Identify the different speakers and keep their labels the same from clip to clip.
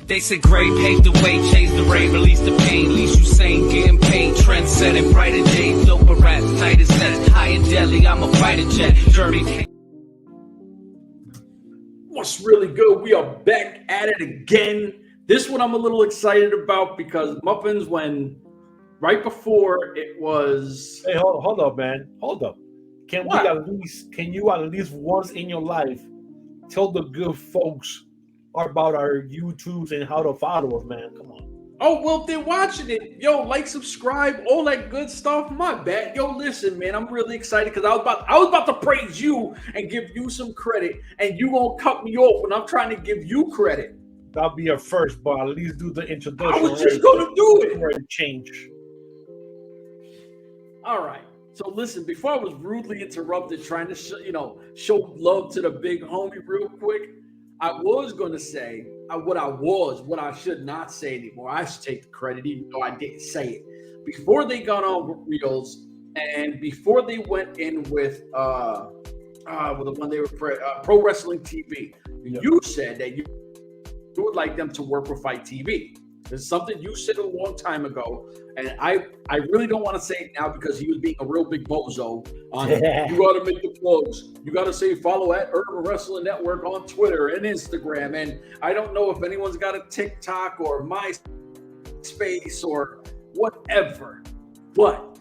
Speaker 1: They said Gray paved the way, changed the rain, released the pain, least you sane, getting paid, trend setting, brighter day, dope a rap, tight as set, high and deadly, I'm a fighter jet, journey.
Speaker 2: What's really good? We are back at it again. This one I'm a little excited about because Muffins, when right before it was.
Speaker 3: Hey, hold up, man. Hold up. Can you at least once in your life tell the good folks about our YouTubes and how to follow us, man? Come on.
Speaker 2: Oh, well, if they're watching it, yo, like, subscribe, all that good stuff. My bad. Yo, listen, man, I'm really excited because I was about to praise you and give you some credit, and you gonna cut me off when I'm trying to give you credit.
Speaker 3: That'll be a first, but at least do the introduction.
Speaker 2: I was just gonna do it.
Speaker 3: Where it change.
Speaker 2: All right. So listen, before I was rudely interrupted trying to show love to the big homie real quick, I was going to say what I should not say anymore. I should take the credit even though I didn't say it. Before they got on Reels and before they went in with the one they were Pro Wrestling TV, you said that you would like them to work with FiteTV. It's something you said a long time ago, and I really don't want to say it now because he was being a real big bozo on you got to make the plugs. You got to say follow at Urban Wrestling Network on Twitter and Instagram. And I don't know if anyone's got a TikTok or MySpace or whatever, but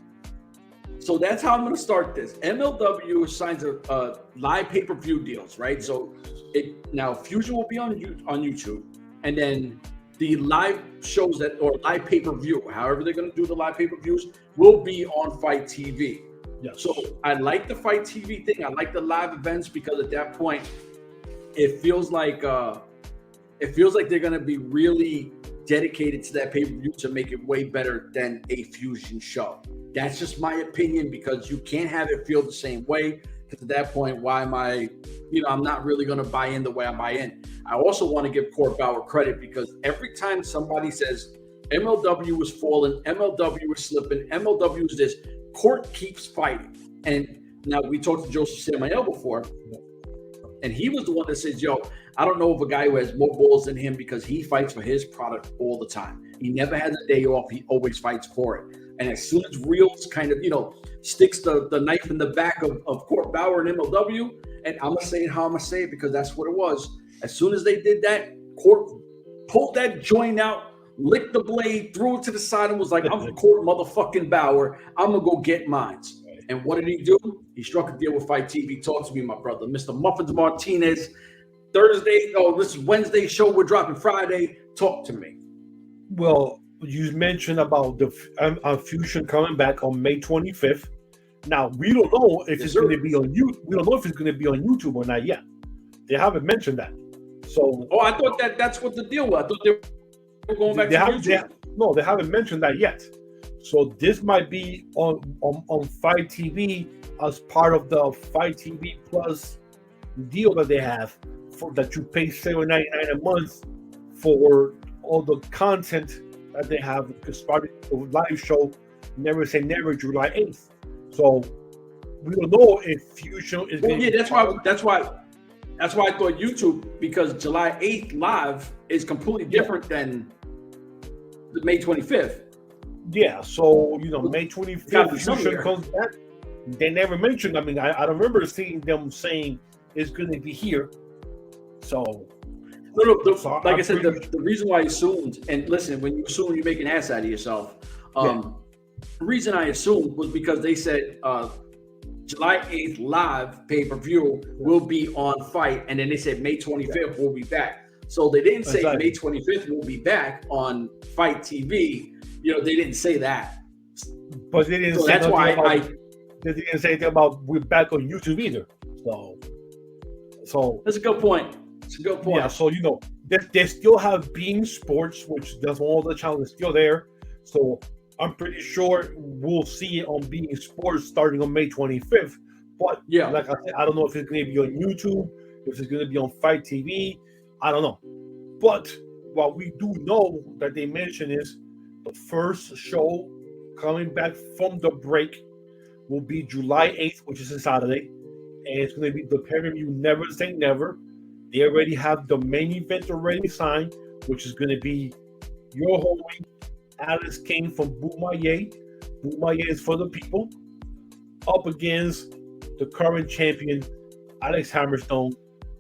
Speaker 2: so that's how I'm going to start this. MLW signs a live pay-per-view deals, right? So now Fusion will be on YouTube, and then the live shows or live pay-per-view, however they're going to do the live pay-per-views, will be on FiteTV.
Speaker 3: Yes.
Speaker 2: So I like the FiteTV thing. I like the live events because at that point, it feels like they're going to be really dedicated to that pay-per-view to make it way better than a Fusion show. That's just my opinion because you can't have it feel the same way. Because at that point, why am I, I'm not really going to buy in the way I buy in. I also want to give Court Bauer credit because every time somebody says MLW is falling, MLW is slipping, MLW is this, Court keeps fighting. And now we talked to Josef Samael before, and he was the one that says, yo, I don't know of a guy who has more balls than him because he fights for his product all the time. He never has a day off. He always fights for it. And as soon as Reels kind of, sticks the knife in the back of Court Bauer and MLW, and I'm going to say it how I'm going to say it because that's what it was. As soon as they did that, Court pulled that joint out, licked the blade, threw it to the side, and was like, I'm Court motherfucking Bauer. I'm going to go get mines. And what did he do? He struck a deal with FiteTV. Talk to me, my brother. Mr. Muffins Martinez. This is Wednesday show. We're dropping Friday. Talk to me.
Speaker 3: Well, you mentioned about the Fusion coming back on May 25th. Now, we don't know if it's going to be on YouTube. We don't know if it's going to be on YouTube or not yet. They haven't mentioned that. So,
Speaker 2: I thought that's what the deal was. I thought they were going back to YouTube.
Speaker 3: No, they haven't mentioned that yet. So this might be on FiteTV as part of the FiteTV Plus deal that they have that you pay $7.99 a month for all the content that they have. Starting the live show, Never Say Never, July 8th. So we don't know if Fusion is.
Speaker 2: Well, yeah, that's why I thought YouTube, because July 8th live is completely different than the May 25th.
Speaker 3: Yeah, so May 25th Fusion comes back. They never mentioned. I mean, I don't remember seeing them saying it's going to be here. So.
Speaker 2: Like I said, the reason why I assumed, and listen, when you assume, you make an ass out of yourself. The reason I assumed was because they said July 8th live pay-per-view will be on Fight, and then they said May 25th we'll be back. So they didn't say May 25th we'll be back on FiteTV. They didn't say that.
Speaker 3: But they didn't.
Speaker 2: So that's why
Speaker 3: they didn't say anything about we're back on YouTube either. So
Speaker 2: that's a good point. It's a good point.
Speaker 3: Yeah, so they still have Being Sports, which does all the channels still there. So I'm pretty sure we'll see it on Being Sports starting on May 25th. But yeah, like I said, I don't know if it's going to be on YouTube, if it's going to be on FiteTV. I don't know. But what we do know that they mentioned is the first show coming back from the break will be July 8th, which is a Saturday. And it's going to be the pay-per-view Never Say Never. They already have the main event already signed, which is going to be your homie, Alex Kane from Bomaye. Bomaye is for the people. Up against the current champion, Alex Hammerstone.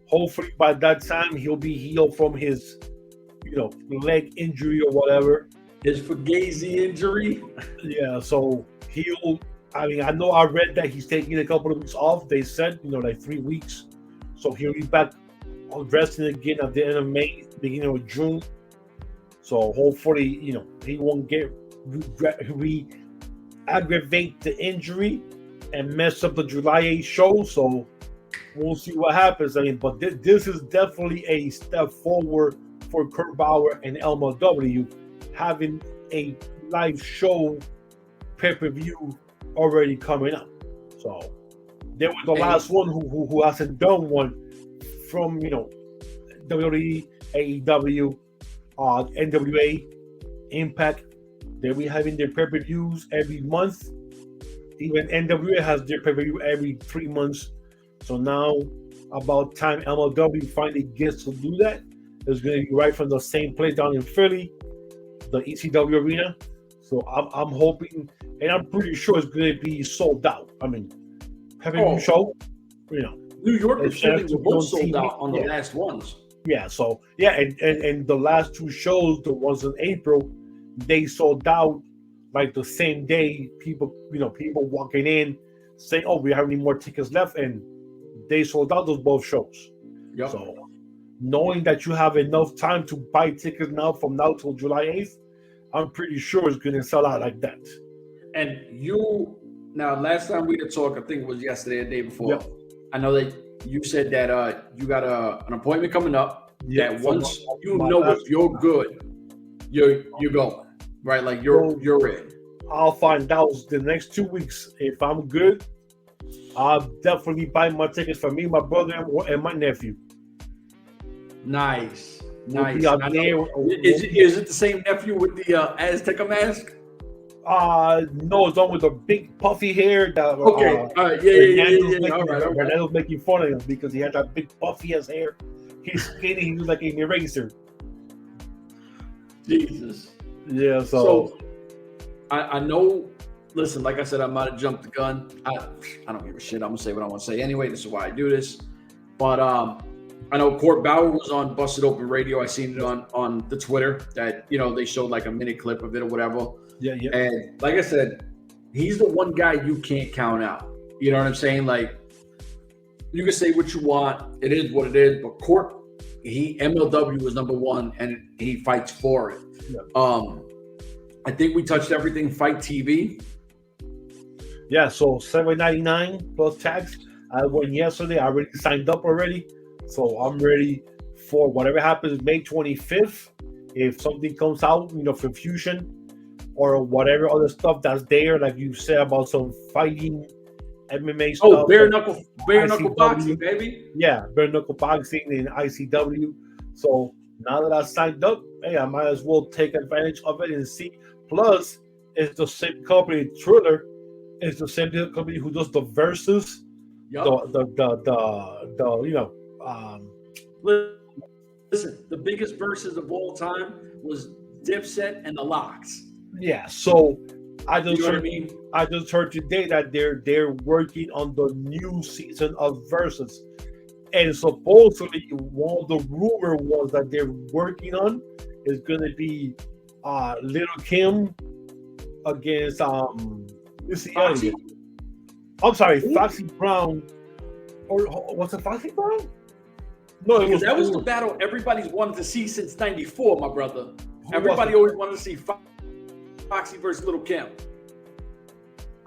Speaker 3: Hopefully by that time, he'll be healed from his, leg injury or whatever.
Speaker 2: His Fugazi injury.
Speaker 3: Yeah, so I know I read that he's taking a couple of weeks off. They said, like 3 weeks. So he'll be back resting again at the end of May, beginning of June. So hopefully, he won't re-aggravate the injury and mess up the July 8th show. So we'll see what happens. But this is definitely a step forward for Kurt Bauer and MLW, having a live show pay-per-view already coming up. So they were the last one who hasn't done one from WWE, AEW, N.W.A, Impact. They'll be having their pay-per-views every month. Even N.W.A has their pay-per-view every 3 months. So now, about time MLW finally gets to do that. It's going to be right from the same place down in Philly, the ECW arena. So I'm hoping, and I'm pretty sure it's going to be sold out. Pay-per-view show,
Speaker 2: New York and Philly were both sold out on the last ones.
Speaker 3: Yeah, so and the last 2 shows, the ones in April, they sold out like the same day. People walking in saying, "Oh, we have any more tickets left?" And they sold out those both shows.
Speaker 2: Yep.
Speaker 3: So knowing that you have enough time to buy tickets now from now till July 8th, I'm pretty sure it's going to sell out like that.
Speaker 2: And last time we did talk, I think it was yesterday or the day before.
Speaker 3: Yep.
Speaker 2: I know that you said that you got an appointment coming up.
Speaker 3: Yeah,
Speaker 2: that once if you're good, you're going, right? Like you're in.
Speaker 3: I'll find out the next 2 weeks. If I'm good, I'll definitely buy my tickets for me, my brother, and my nephew.
Speaker 2: Nice.
Speaker 3: We'll
Speaker 2: Is it the same nephew with the Azteca mask?
Speaker 3: No, it's the one with the big puffy hair. That,
Speaker 2: okay, all right, yeah. All right.
Speaker 3: Fernando's making fun of him because he had that big puffy ass hair. He's skinny. He was like an eraser.
Speaker 2: Jesus.
Speaker 3: Yeah.
Speaker 2: So I know. Listen, like I said, I might have jumped the gun. I don't give a shit. I'm gonna say what I want to say anyway. This is why I do this. But I know Court Bauer was on Busted Open Radio. I seen it on the Twitter that they showed like a minute clip of it or whatever.
Speaker 3: Yeah.
Speaker 2: And like I said, he's the one guy you can't count out. You know what I'm saying? Like, you can say what you want. It is what it is. But Court, MLW was number one, and he fights for it. Yeah. I think we touched everything. FiteTV.
Speaker 3: Yeah. So $7.99 plus tax. I went yesterday. I already signed up already. So I'm ready for whatever happens May 25th. If something comes out, for Fusion or whatever other stuff that's there, like you said about some fighting MMA stuff.
Speaker 2: Oh, bare knuckle boxing, baby.
Speaker 3: Yeah, bare knuckle boxing in ICW. So now that I signed up, hey, I might as well take advantage of it and see. Plus, it's the same company, Thriller. It's the same company who does the Versus.
Speaker 2: Yep. Listen, the biggest verses of all time was Dipset and the Locks.
Speaker 3: Yeah, so I just heard today that they're working on the new season of Versus, and supposedly one of the rumor was that they're working on is going to be Little Kim against
Speaker 2: Foxy?
Speaker 3: I'm sorry, Foxy Brown, or was it Foxy Brown? No,
Speaker 2: because that was the battle everybody's wanted to see since '94, my brother. Everybody always wanted to see Foxy versus Little Kim.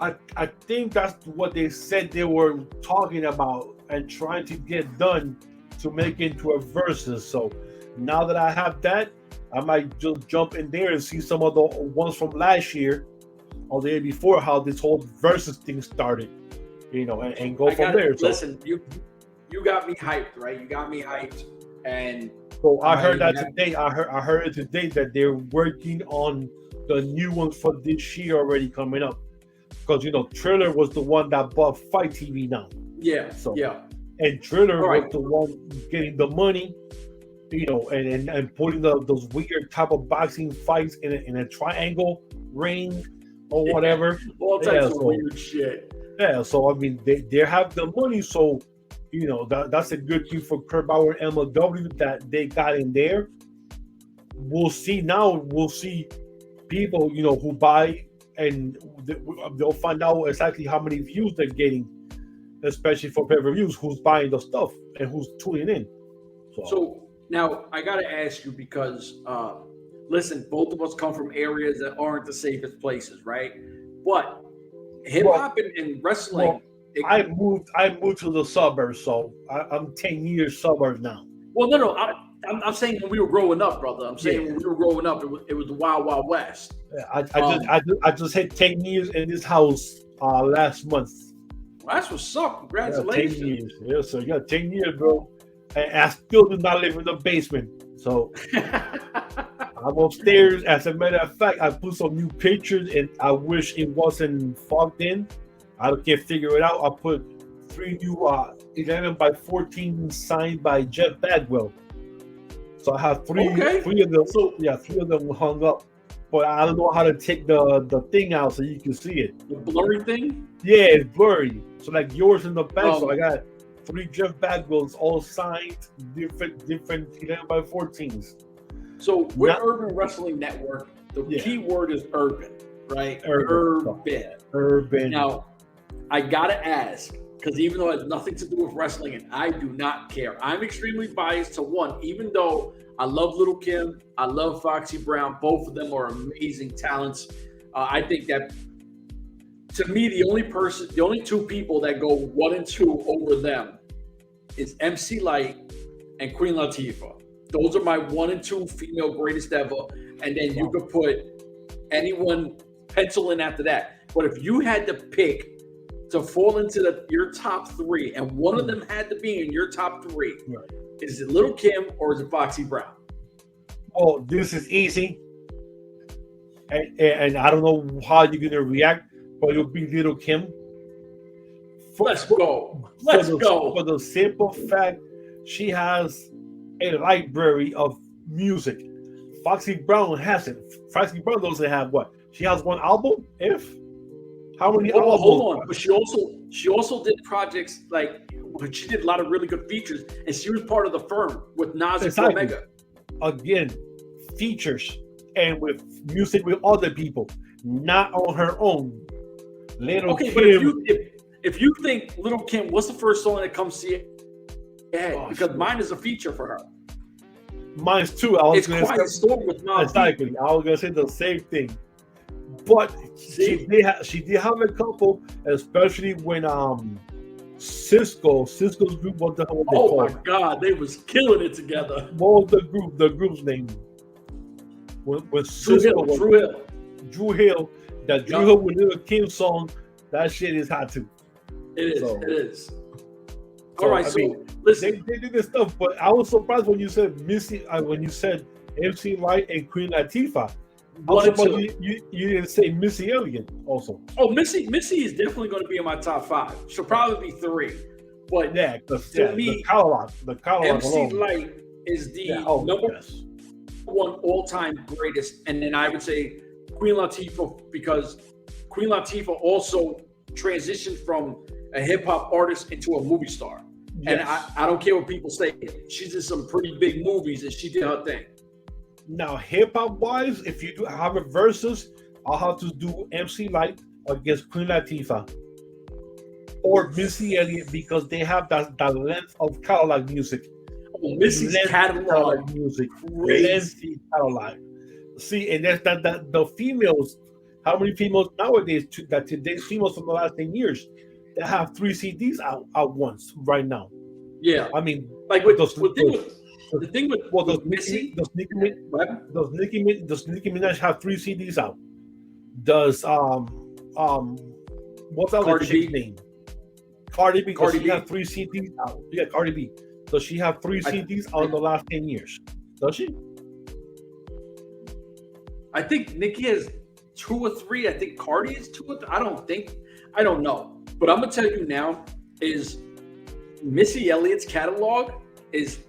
Speaker 3: I think that's what they said they were talking about and trying to get done to make into a versus. So now that I have that, I might just jump in there and see some of the ones from last year or the year before, how this whole versus thing started, and go from there.
Speaker 2: Listen, you got me hyped, right? You got me hyped, and
Speaker 3: so I heard that today. I heard it today that they're working on the new ones for this year already coming up, because Triller was the one that bought FiteTV now.
Speaker 2: Yeah.
Speaker 3: So
Speaker 2: yeah,
Speaker 3: and Triller was the one getting the money you know, and putting those weird type of boxing fights in a triangle ring or whatever.
Speaker 2: All types of weird shit.
Speaker 3: Yeah, so I mean, they have the money, so you know that's a good thing for Kurt Bauer and MLW that they got in there. We'll see now. We'll see people, you know, who buy, and they'll find out exactly how many views they're getting, especially for pay-per-views. Who's buying the stuff and who's tuning in.
Speaker 2: So now I got to ask you because, listen, both of us come from areas that aren't the safest places, right? But hip hop and wrestling.
Speaker 3: I moved to the suburbs, so I'm 10 years suburbs now.
Speaker 2: Well, no, I'm saying when we were growing up, brother. I'm saying when we were growing up, it was the Wild Wild West.
Speaker 3: Yeah, I just hit 10 years in this house last month.
Speaker 2: Well, that's what's up. Congratulations.
Speaker 3: 10 years. Yeah, so you got 10 years, bro. And I still do not live in the basement. So I'm upstairs. As a matter of fact, I put some new pictures and I wish it wasn't fogged in. I can't figure it out. I put 3 new 11 by 14 signed by Jeff Bagwell. So I have three of them. So yeah, 3 of them hung up. But I don't know how to take the thing out so you can see it.
Speaker 2: The blurry thing?
Speaker 3: Yeah, it's blurry. So like yours in the back. So I got 3 Jeff Bagwells all signed, different 11 by 14s.
Speaker 2: So with Urban Wrestling Network, the key word is urban, right? Urban. Now, I gotta ask, because even though it has nothing to do with wrestling, and I do not care, I'm extremely biased to one, even though I love Little Kim, I love Foxy Brown, both of them are amazing talents. I think that, to me, the only 2 people that go 1 and 2 over them is MC Light and Queen Latifah. Those are my 1 and 2 female greatest ever. And then you could put anyone pencil in after that. But if you had to pick to fall into your top 3, and one of them had to be in your top 3, is it Little Kim or is it Foxy Brown?
Speaker 3: Oh, this is easy. And I don't know how you're going to react, but it'll be Little Kim.
Speaker 2: Let's go. For
Speaker 3: the simple fact, she has a library of music. Foxy Brown hasn't. Foxy Brown doesn't have what? She has 1 album? How many albums?
Speaker 2: Hold on. But she also did projects like, she did a lot of really good features, and she was part of the firm with Nas and Omega.
Speaker 3: Again, features and with music with other people, not on her own. Little Kim.
Speaker 2: But if you think Little Kim, what's the first song that comes to your head? Because mine is a feature for her.
Speaker 3: Mine's too.
Speaker 2: It's Quiet Storm with Nas.
Speaker 3: Exactly. I was gonna say the same thing. But she did have a couple, especially when Cisco's group, what the hell was
Speaker 2: my God, they was killing it together.
Speaker 3: What was the group's name? When Cisco Drew Hill, that Drew Hill with Little Kim song, that shit is hot too.
Speaker 2: It is. All right, listen,
Speaker 3: they did this stuff, but I was surprised when you said MC Light and Queen Latifah. You didn't say Missy Elliott also.
Speaker 2: Oh, Missy is definitely going to be in my top 5. She'll probably be 3. But to me,
Speaker 3: the catalog
Speaker 2: MC Light is the number 1 all-time greatest. And then I would say Queen Latifah, because Queen Latifah also transitioned from a hip-hop artist into a movie star. Yes. And I don't care what people say. She's in some pretty big movies, and she did her thing.
Speaker 3: Now, hip-hop wise, if you do have a versus, I'll have to do MC Light against Queen Latifah or Missy Elliott, because they have that length of catalog music.
Speaker 2: Oh, Missy's catalog
Speaker 3: music, crazy catalog. See, and that's that the females. How many females nowadays? Today's females from the last 10 years that have 3 CDs out once right now.
Speaker 2: Yeah,
Speaker 3: I mean,
Speaker 2: like with the thing with Missy,
Speaker 3: does Nicki Minaj have 3 CDs out? Does what's that other chick's name? Cardi B. Does she have 3 CDs out? Yeah, Cardi B. Does she have 3 CDs out in the last 10 years? Does she?
Speaker 2: I think Nicki has 2 or 3. I think Cardi is 2 or 3. I don't know. But I'm gonna tell you now is Missy Elliott's catalog is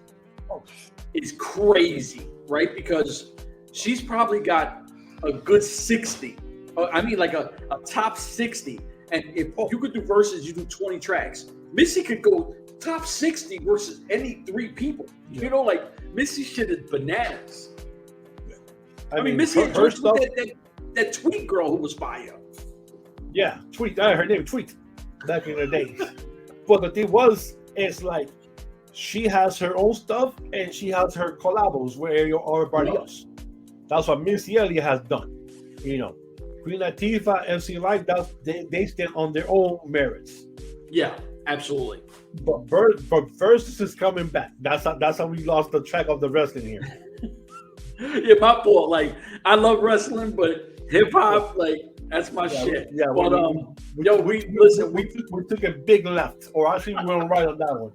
Speaker 2: is crazy, right? Because she's probably got a good 60. I mean, like a top 60. And if you could do verses, you do 20 tracks. Missy could go top 60 versus any 3 people. Yeah. You know, like Missy shit is bananas. I mean Missy her stuff, that Tweet girl who was fire.
Speaker 3: Yeah, Tweet. Her name Tweet back in the days. But the thing was, it's like she has her own stuff and she has her collabos where everybody else. That's what Missy Elliott has done. You know, Queen Latifah, MC Light, they stand on their own merits.
Speaker 2: Yeah, absolutely.
Speaker 3: But Versus is coming back. That's how we lost the track of the wrestling here.
Speaker 2: Yeah, my fault. Like, I love wrestling, but hip hop, like, that's my shit.
Speaker 3: Yeah,
Speaker 2: but
Speaker 3: we took a big left, or actually we went right on that one.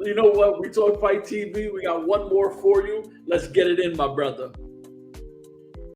Speaker 2: You know what? We talk Fight TV. We got one more for you. Let's get it in, my brother.